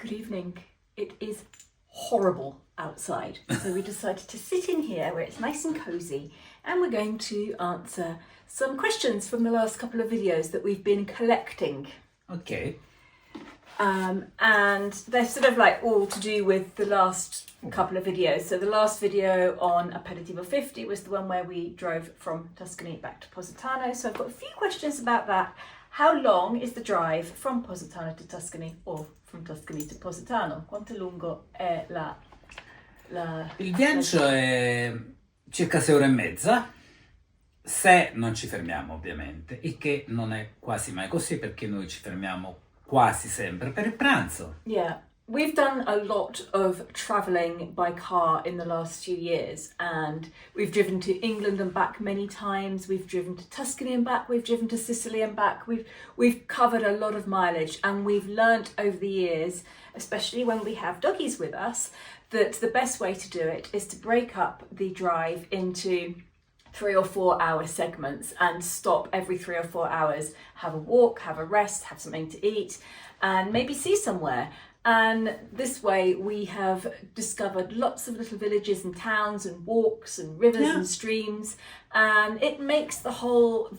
Good evening. It is horrible outside, so we decided to sit in here where it's nice and cozy, and we're going to answer some questions from the last couple of videos that we've been collecting. Okay. And they're sort of like all to do with the last couple of videos. So the last video on Aperitivo 50 was the one where we drove from Tuscany back to Positano. So I've got a few questions about that. How long is the drive from Positano to Tuscany, or from Tuscany to Positano? Quanto lungo è Il viaggio è circa 6 ore e mezza, se non ci fermiamo ovviamente, il che non è quasi mai così perché noi ci fermiamo quasi sempre per il pranzo. Yeah, we've done a lot of travelling by car in the last few years, and we've driven to England and back many times. We've driven to Tuscany and back. We've driven to Sicily and back. We've covered a lot of mileage, and we've learnt over the years, especially when we have doggies with us, that the best way to do it is to break up the drive into 3 or 4 hour segments and stop every 3 or 4 hours, have a walk, have a rest, have something to eat, and maybe see somewhere. And this way we have discovered lots of little villages and towns and walks and rivers and streams, and it makes the whole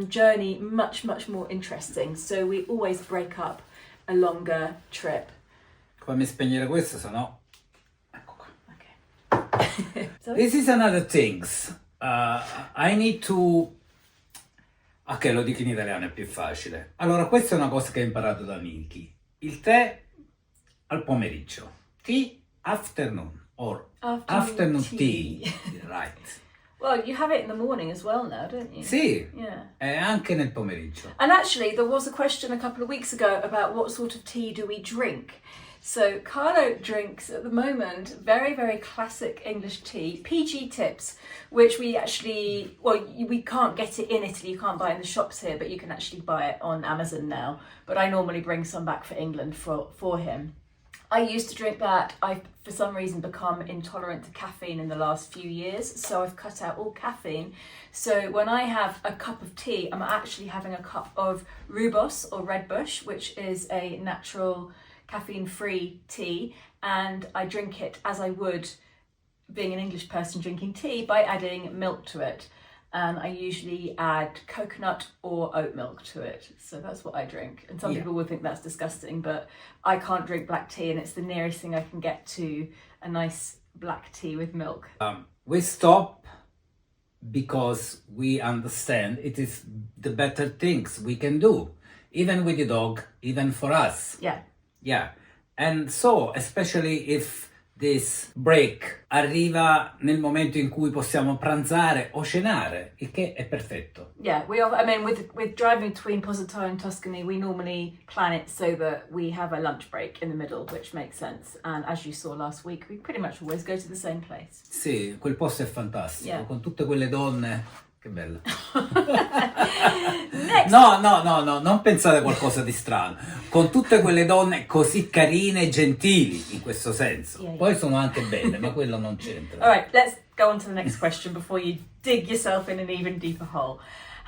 journey much more interesting. So we always break up a longer trip. Fammi spegnere questo, sennò... Ecco qua. Okay. This is another things. I need to... Ok, lo dico in italiano, è più facile. Allora, questa è una cosa che ho imparato da Niki. Il tè al pomeriggio. Tea afternoon, or afternoon tea. Right. Well, you have it in the morning as well now, don't you? Sì, Yeah. e anche nel pomeriggio. And actually, there was a question a couple of weeks ago about what sort of tea do we drink. So Carlo drinks at the moment very classic English tea, PG Tips, which we actually, well, we can't get it in Italy, you can't buy it in the shops here, but you can actually buy it on Amazon now. But I normally bring some back for England for him. I used to drink that. I've, for some reason, become intolerant to caffeine in the last few years, so I've cut out all caffeine. So when I have a cup of tea, I'm actually having a cup of rooibos or red bush, which is a natural caffeine-free tea, and I drink it as I would being an English person drinking tea by adding milk to it. And I usually add coconut or oat milk to it. So that's what I drink. And some people would think that's disgusting, but I can't drink black tea, and it's the nearest thing I can get to a nice black tea with milk. We stop because we understand it is the better things we can do, even with the dog, even for us. Yeah. And so, especially if this break arriva nel momento in cui possiamo pranzare o cenare, il che è perfetto. Yeah, I mean, with driving between Positano and Tuscany, we normally plan it so that we have a lunch break in the middle, which makes sense. And as you saw last week, we pretty much always go to the same place. Sì, quel posto è fantastico, Yeah. con tutte quelle donne. Che bello. Next. No, non pensate qualcosa di strano. Con tutte quelle donne così carine e gentili, in questo senso. Yeah. Poi sono anche belle, ma quello non c'entra. All right, let's go on to the next question before you dig yourself in an even deeper hole.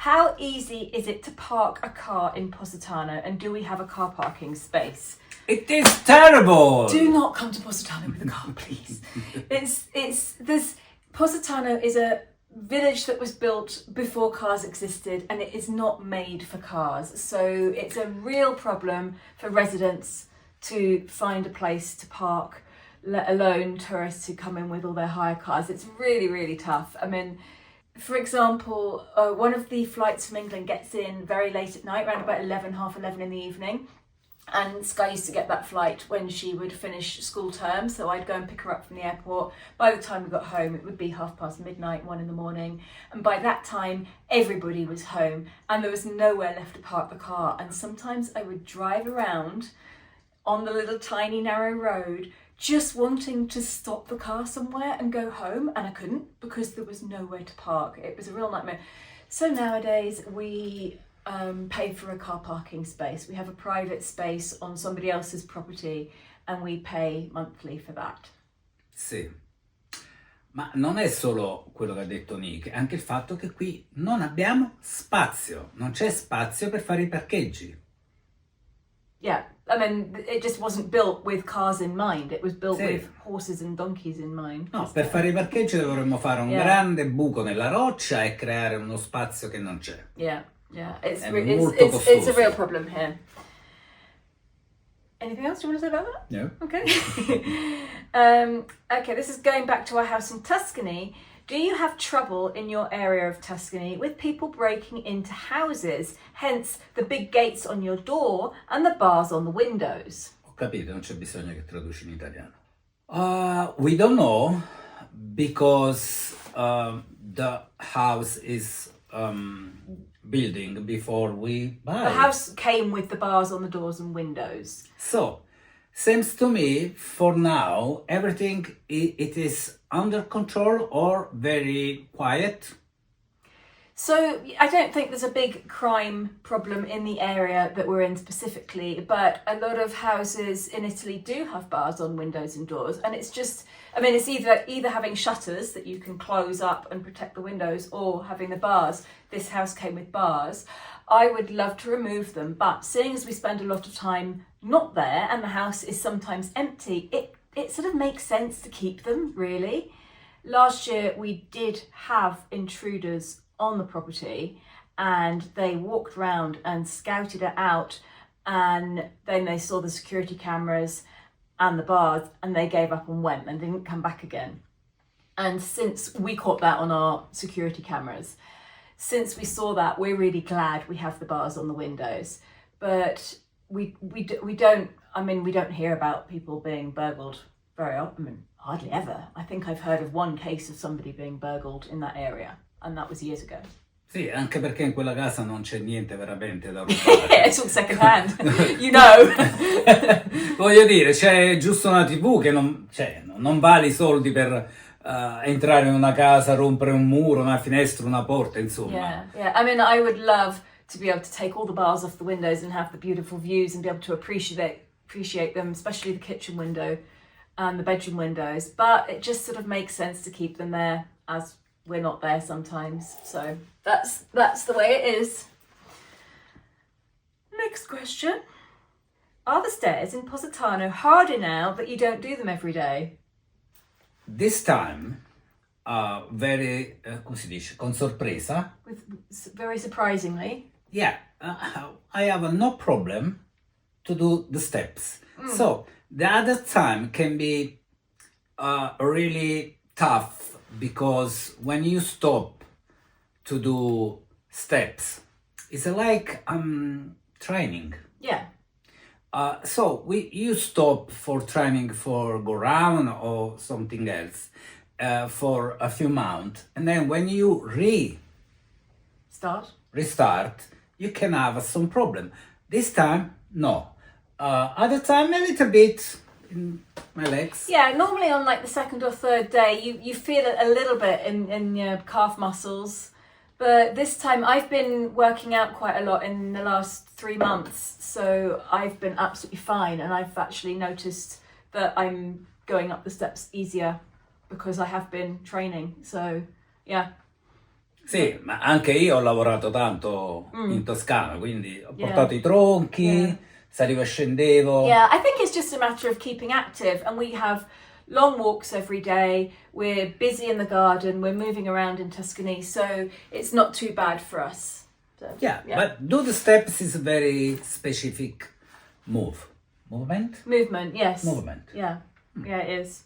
How easy is it to park a car in Positano, and do we have a car parking space? It is terrible! Do not come to Positano with a car, please. Positano is a village that was built before cars existed, and it is not made for cars. So it's a real problem for residents to find a place to park, let alone tourists who come in with all their hire cars. It's really tough. I mean, for example, one of the flights from England gets in very late at night, around about 11, half 11 in the evening. And Sky used to get that flight when she would finish school term, so I'd go and pick her up from the airport. By the time we got home, it would be midnight, 1 in the morning. And by that time, everybody was home and there was nowhere left to park the car. And sometimes I would drive around on the little tiny narrow road just wanting to stop the car somewhere and go home, and I couldn't because there was nowhere to park. It was a real nightmare. So nowadays we pay for a car parking space. We have a private space on somebody else's property and we pay monthly for that. Sì, ma non è solo quello che ha detto Nick, è anche il fatto che qui non abbiamo spazio, non c'è spazio per fare i parcheggi. Yeah, I mean, it just wasn't built with cars in mind. It was built Sì. with horses and donkeys in mind. No, per fare i parcheggi dovremmo fare un Yeah. grande buco nella roccia e creare uno spazio che non c'è. Yeah, it's È it's molto it's, it's a costoso. real problem here. Anything else you want to say about that? No? Okay. Okay, this is going back to our house in Tuscany. Do you have trouble in your area of Tuscany with people breaking into houses, hence the big gates on your door and the bars on the windows? Ho capito, non c'è bisogno che traduci in italiano. We don't know because the house is building before we buy. The house came with the bars on the doors and windows. So, seems to me, for now, everything it is under control or very quiet. So I don't think there's a big crime problem in the area that we're in specifically, but a lot of houses in Italy do have bars on windows and doors, and it's just, I mean, it's either having shutters that you can close up and protect the windows, or having the bars. This house came with bars. I would love to remove them, but seeing as we spend a lot of time not there and the house is sometimes empty, it sort of makes sense to keep them, really. Last year we did have intruders on the property, and they walked around and scouted it out, and then they saw the security cameras and the bars, and they gave up and went and didn't come back again. And since we caught that on our security cameras, since we saw that, we're really glad we have the bars on the windows. But we don't hear about people being burgled very often. I mean, hardly ever. I think I've heard of one case of somebody being burgled in that area, and that was years ago. Sì, anche perché in quella casa non c'è niente veramente da rubare. It's all second hand, you know. Voglio dire, c'è giusto una TV che non vale i soldi per entrare in una casa, rompere un muro, una finestra, una porta, insomma. Yeah. I mean, I would love to be able to take all the bars off the windows and have the beautiful views and be able to appreciate them, especially the kitchen window and the bedroom windows. But it just sort of makes sense to keep them there, as we're not there sometimes. So that's the way it is. Next question. Are the stairs in Positano harder now that you don't do them every day? This time, very, come si dice, con sorpresa. Very surprisingly. Yeah, I have no problem to do the steps. So the other time can be really tough, because when you stop to do steps, it's like training. Yeah. So you stop for training for go round or something else for a few months, and then when you restart, you can have some problem. This time, no. Other time, a little bit in my legs. Yeah, normally on like the second or third day, you feel it a little bit in your calf muscles. But this time I've been working out quite a lot in the last 3 months, so I've been absolutely fine, and I've actually noticed that I'm going up the steps easier because I have been training. So, yeah. Sì, ma anche io ho lavorato tanto in Toscana, quindi ho portato i tronchi, salivo e scendevo. Yeah, I think it's just a matter of keeping active, and we have long walks every day. We're busy in the garden, we're moving around in Tuscany, so it's not too bad for us. So, yeah, but do the steps is a very specific movement, yes. Movement. Yeah, it is.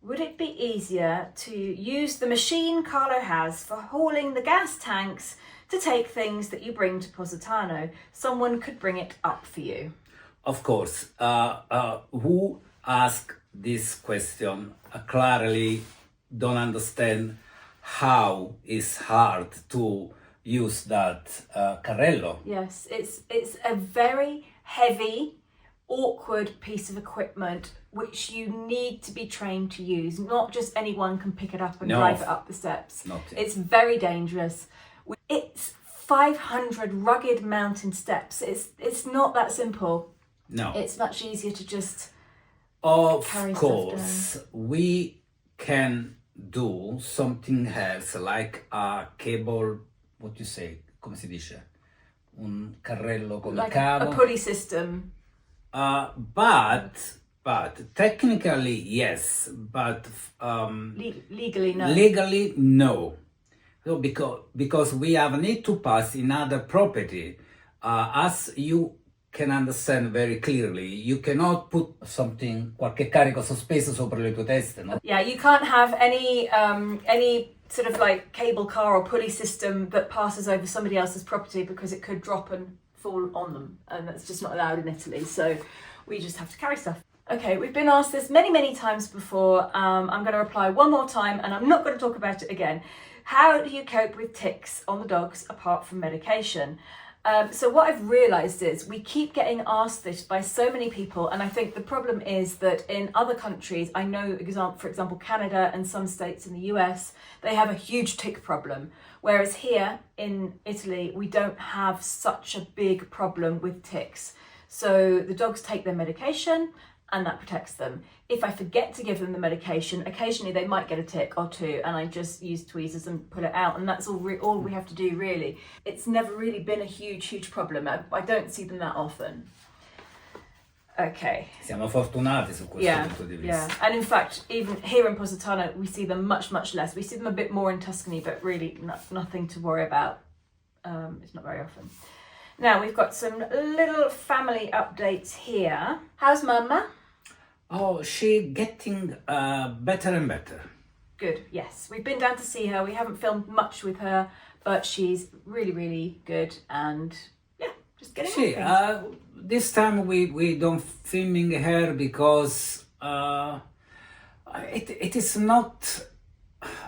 Would it be easier to use the machine Carlo has for hauling the gas tanks to take things that you bring to Positano? Someone could bring it up for you. Of course. Who asked this question clearly don't understand how it's hard to use that carrello. Yes, it's a very heavy, awkward piece of equipment which you need to be trained to use. Not just anyone can pick it up and drive it up the steps. It's very dangerous. It's 500 rugged mountain steps. It's not that simple. No. It's much easier to just Of course, we can do something else, like a cable, what you say, come si dice? un carrello con il Like cavo. a pulley system. But technically yes, but Legally, no. legally no. So because we have need to pass in other property, as you can understand very clearly, you cannot put something, qualche carico sospeso sopra le tue teste, no? Yeah, you can't have any sort of like cable car or pulley system that passes over somebody else's property because it could drop and fall on them, and that's just not allowed in Italy. So we just have to carry stuff. Okay, we've been asked this many times before. I'm going to reply one more time, and I'm not going to talk about it again. How do you cope with tics on the dogs apart from medication? So what I've realised is we keep getting asked this by so many people, and I think the problem is that in other countries, I know, for example, Canada and some states in the US, they have a huge tick problem, whereas here in Italy, we don't have such a big problem with ticks. So the dogs take their medication, and that protects them. If I forget to give them the medication, occasionally they might get a tick or two, and I just use tweezers and pull it out, and that's all we have to do, really. It's never really been a huge problem. I don't see them that often. Okay. Siamo fortunati su questo punto di vista. Yeah, and in fact, even here in Positano, we see them much less. We see them a bit more in Tuscany, but really nothing to worry about. It's not very often. Now, we've got some little family updates here. How's Mama? Oh, she getting better and better. Good, yes. We've been down to see her. We haven't filmed much with her, but she's really good, and yeah, just getting on things. This time we don't filming her because it is not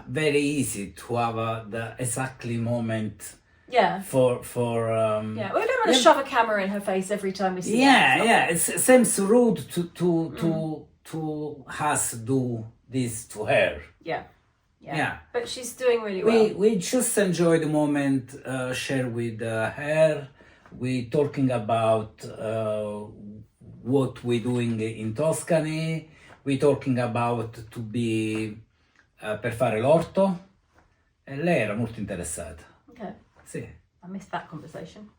very easy to have the exactly moment. Yeah. For yeah, we don't want to shove a camera in her face every time we see her. Yeah, it seems rude to us do this to her. Yeah. But she's doing really well. We just enjoy the moment share with her. We talking about what we doing in Tuscany. We talking about to be per fare l'orto. E lei era molto interessata. Okay. Sì. I missed that conversation.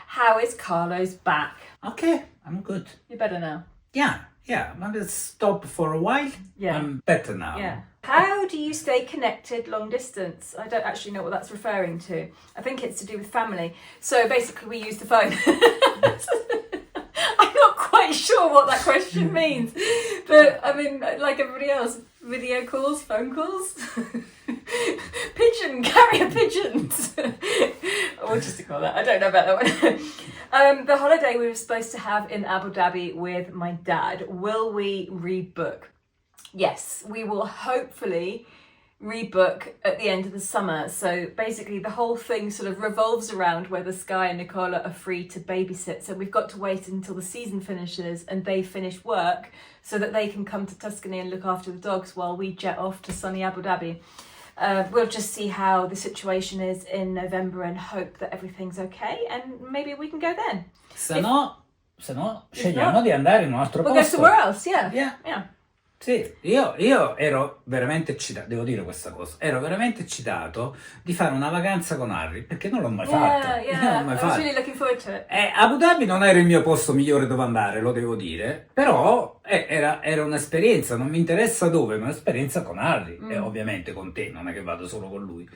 How is Carlo's back? Okay, I'm good. You're better now. Yeah. I'm gonna stop for a while. Yeah. I'm better now. Yeah. How do you stay connected long distance? I don't actually know what that's referring to. I think it's to do with family. So basically we use the phone. I'm not quite sure what that question means. But I mean, like everybody else, video calls, phone calls. Carrier pigeons. We'll just ignore that. I don't know about that one. The holiday we were supposed to have in Abu Dhabi with my dad, will we rebook? Yes, we will hopefully rebook at the end of the summer. So basically the whole thing sort of revolves around whether Sky and Nicola are free to babysit. So we've got to wait until the season finishes and they finish work so that they can come to Tuscany and look after the dogs while we jet off to sunny Abu Dhabi. We'll just see how the situation is in November and hope that everything's okay, and maybe we can go then. Se no, scegliamo di andare in un altro We'll posto. go somewhere else, yeah. Yeah. Sì, io ero veramente eccitato, devo dire questa cosa, ero veramente eccitato di fare una vacanza con Harry, perché non l'ho mai fatto. Yeah, Non l'ho mai I was fatto. really looking forward to it. Abu Dhabi non era il mio posto migliore dove andare, lo devo dire, però era un'esperienza, non mi interessa dove, ma un'esperienza con Harry, e ovviamente con te, non è che vado solo con lui.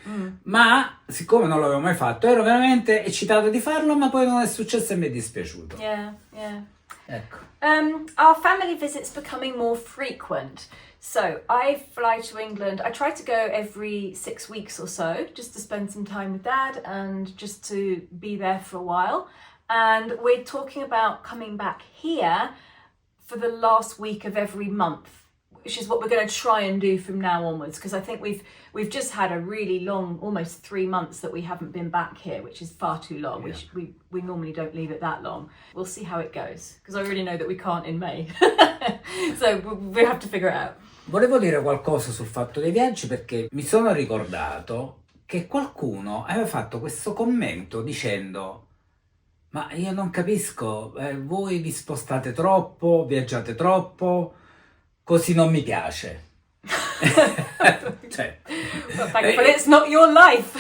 Ma siccome non l'avevo mai fatto, ero veramente eccitato di farlo, ma poi non è successo e mi è dispiaciuto. Yeah. Ecco. Our family visits becoming more frequent. So I fly to England. I try to go every 6 weeks or so, just to spend some time with Dad and just to be there for a while. And we're talking about coming back here for the last week of every month, which is what we're going to try and do from now onwards, because I think we've just had a really long, almost 3 months that we haven't been back here, which is far too long. Yeah. We normally don't leave it that long. We'll see how it goes, because I really know that we can't in May. So we have to figure it out. Volevo dire qualcosa sul fatto dei viaggi, perché mi sono ricordato che qualcuno aveva fatto questo commento dicendo: ma io non capisco, voi vi spostate troppo, viaggiate troppo, così non mi piace. Cioè, Well, thankfully it's not your life.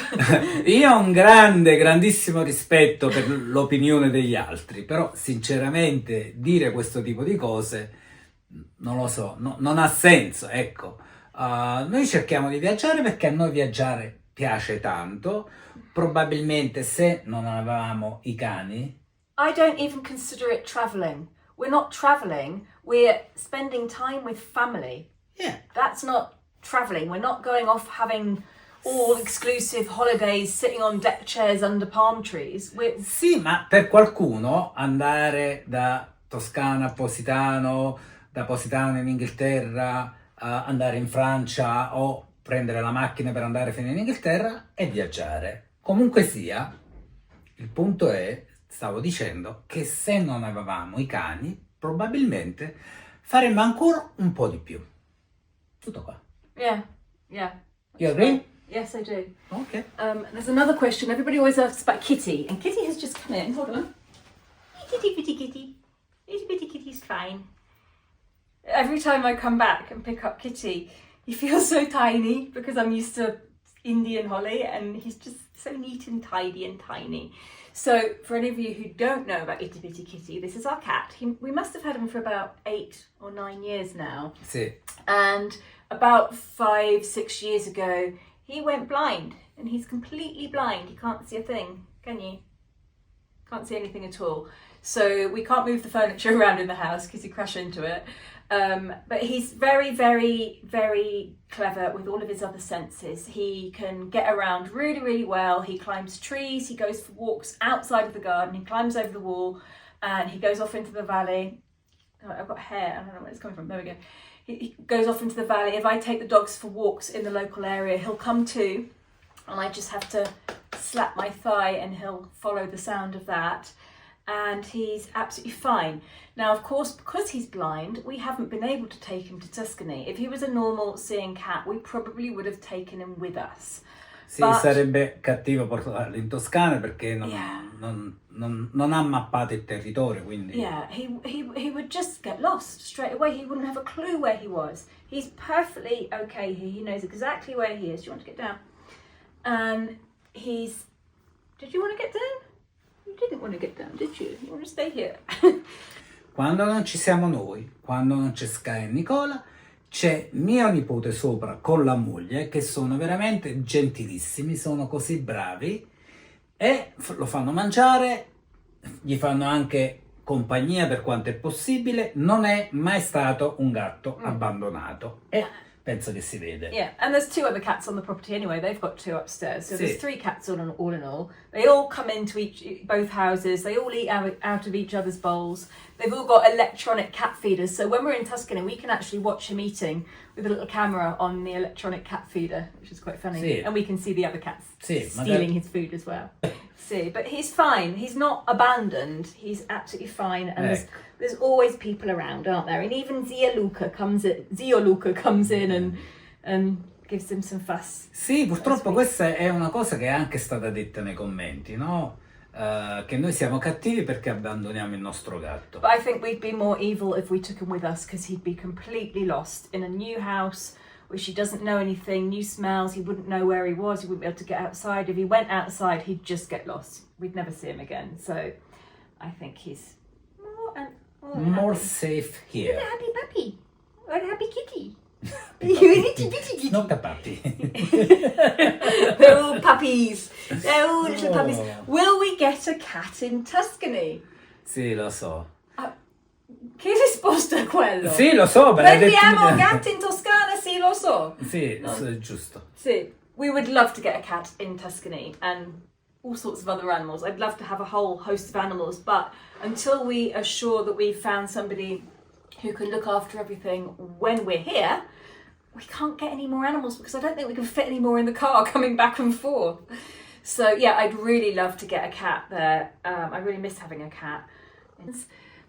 io ho un grandissimo rispetto per l'opinione degli altri, però sinceramente dire questo tipo di cose non lo so, non ha senso, ecco. Noi cerchiamo di viaggiare perché a noi viaggiare piace tanto. Probabilmente se non avevamo i cani, I don't even consider it travelling. We're not travelling, we're spending time with family. yeah, That's not travelling. We're not going off having all exclusive holidays, sitting on deck chairs under palm trees. sì, ma per qualcuno andare da Toscana a Positano, da Positano in Inghilterra, andare in Francia o prendere la macchina per andare fino in Inghilterra è viaggiare. Comunque sia, il punto è, stavo dicendo, che se non avevamo i cani, probabilmente faremmo ancora un po' di più. Tutto qua. Yeah. You agree? Yes, I do. Ok. There's another question. Everybody always asks about Kitty, and Kitty has just come in. Hold on. Kitty, bitty kitty. Itty bitty kitty's fine. Every time I come back and pick up Kitty, he feels so tiny because I'm used to Indian Holly, and he's just so neat and tidy and tiny. So, for any of you who don't know about Itty Bitty Kitty, this is our cat. We must have had him for about 8 or 9 years now. Sì. And about 5-6 years ago, he went blind, and he's completely blind. He can't see a thing, can you? Can't see anything at all. So we can't move the furniture around in the house because he'd crash into it. But he's very, very, very clever with all of his other senses. He can get around really, really well. He climbs trees, he goes for walks outside of the garden, he climbs over the wall, and he goes off into the valley. Oh, I've got hair, I don't know where it's coming from. There we go. He goes off into the valley. If I take the dogs for walks in the local area, he'll come too, and I just have to slap my thigh and he'll follow the sound of that. And he's absolutely fine. Now, of course, because he's blind, we haven't been able to take him to Tuscany. If he was a normal seeing cat, we probably would have taken him with us. Sì, sarebbe cattivo portarlo in Toscana perché non ha mappato il territorio, quindi... Yeah, he would just get lost straight away. He wouldn't have a clue where he was. He's perfectly okay here. He knows exactly where he is. Do you want to get down? And he's... Did you want to get down? You didn't want to get down, did you? You want to stay here? Quando non ci siamo noi, quando non c'è Sky e Nicola, c'è mio nipote sopra con la moglie, che sono veramente gentilissimi, sono così bravi e lo fanno mangiare, gli fanno anche compagnia per quanto è possibile. Non è mai stato un gatto abbandonato e penso che si vede. Yeah, and there's 2 other cats on the property anyway. They've got 2 upstairs, so Sì. there's 3 cats all in all. They all come into both houses. They all eat out of each other's bowls. They've all got electronic cat feeders, so when we're in Tuscany, we can actually watch him eating with a little camera on the electronic cat feeder, which is quite funny. Sì. And we can see the other cats Sì, stealing his food as well. See, but he's fine. He's not abandoned. He's absolutely fine, and there's always people around, aren't there? And even Zio Luca comes in and gives him some fuss. Sì, purtroppo questa è una cosa che è anche stata detta nei commenti, no? Che noi siamo cattivi perché abbandoniamo il nostro gatto. But I think we'd be more evil if we took him with us, because he'd be completely lost in a new house which he doesn't know anything, new smells, he wouldn't know where he was, he wouldn't be able to get outside. If he went outside, he'd just get lost. We'd never see him again. So I think he's More safe here. Look at happy puppy. Or a happy kitty. You itty bitty kitty. Not a puppy. They're all puppies. They're all little puppies. Will we get a cat in Tuscany? Sì, lo so. Che risposta è quello? Sì, lo so. Prendiamo gatti in Toscana, sì, lo so. Sì, è giusto. Sì. We would love to get a cat in Tuscany and all sorts of other animals. I'd love to have a whole host of animals, but until we are sure that we've found somebody who can look after everything when we're here, we can't get any more animals, because I don't think we can fit any more in the car coming back and forth. So yeah, I'd really love to get a cat there. I really miss having a cat.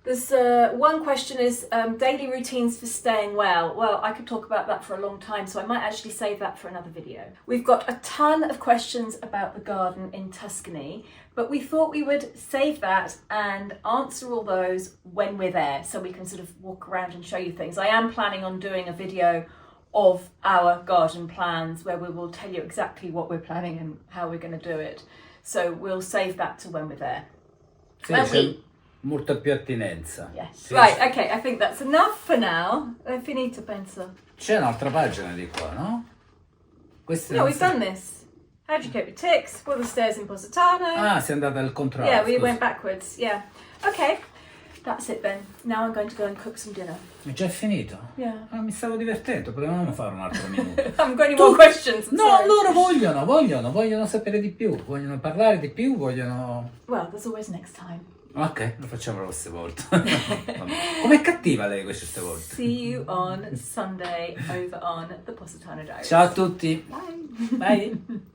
There's one question is daily routines for staying well. Well, I could talk about that for a long time, so I might actually save that for another video. We've got a ton of questions about the garden in Tuscany, but we thought we would save that and answer all those when we're there, so we can sort of walk around and show you things. I am planning on doing a video of our garden plans, where we will tell you exactly what we're planning and how we're going to do it. So we'll save that to when we're there. Sì, c'è molta più attinenza. Yes. Sì. Right, okay, I think that's enough for now. È finito, penso. C'è un'altra pagina di qua, no? Questa No, we've done this. How do you cope with ticks? For the stairs in Positano. Ah, sei andata al contrario. Yeah, we scusa. went backwards. Yeah. Okay, that's it then. Now I'm going to go and cook some dinner. È già finito? Yeah. Ah, mi stavo divertendo, potevamo fare un altro minuto. I haven't got any more questions. I'm No, sorry. loro vogliono sapere di più, vogliono parlare di più, vogliono... Well, there's always next time. Ok, lo facciamo la prossima volta. Com'è cattiva lei queste volte? See you on Sunday over on the Positano Diary. Ciao a tutti. Bye. Bye.